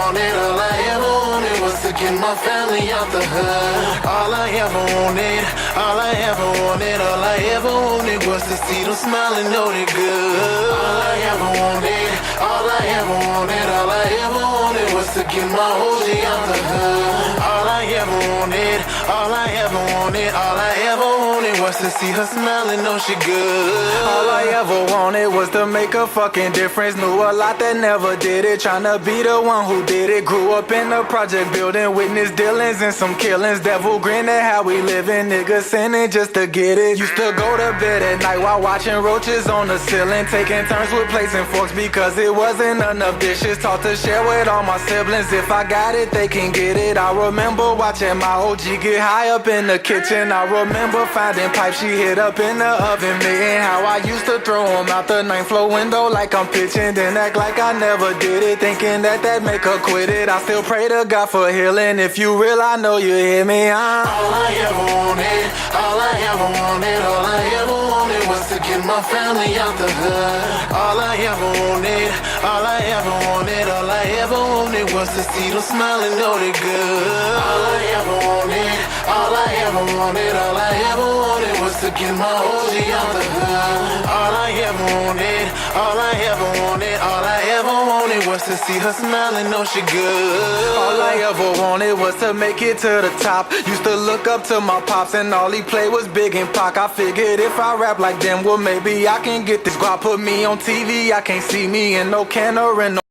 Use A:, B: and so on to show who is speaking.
A: wanted, all I ever wanted was to get my family out the hood. All I ever wanted, all I ever wanted, all I ever wanted was to see them smile and know they're good. All I ever wanted, all I ever wanted, all I ever wanted was to get my OG out the hood. All I ever wanted, all I ever wanted, all I ever wanted was to see her smile and know she good.
B: All I ever wanted was to make a fucking difference. Knew a lot that never did it, tryna be the one who did it. Grew up in a project building, witnessed dealings and some killings. Devil grin at how we living, niggas sinning just to get it. Used to go to bed at night while watching roaches on the ceiling, taking turns with plates and forks because it wasn't enough dishes. Taught to share with all my siblings, if I got it, they can get it. I remember watching my OG get high up in the kitchen. I remember finding pipes she hid up in the oven mitten. How I used to throw them out the 9th floor window like I'm pitching, then act like I never did it, thinking that make her quit it. I still pray to God for healing. If you real, I know you hear me.
A: All I ever wanted, all I ever wanted, all I ever wanted was to get my family out the hood. All I ever wanted, all I ever wanted, all I ever wanted was to see them smile and know they're good. All I ever wanted, all I ever wanted, all I ever wanted was to get my OG out the hood. All I ever wanted, all I ever wanted, all I ever wanted was to see her smile and know she good.
B: All I ever wanted was to make it to the top. Used to look up to my pops and all he played was Big and Pac. I figured if I rap like them, well maybe I can get this guap. Put me on TV, I can't see me in no can or in no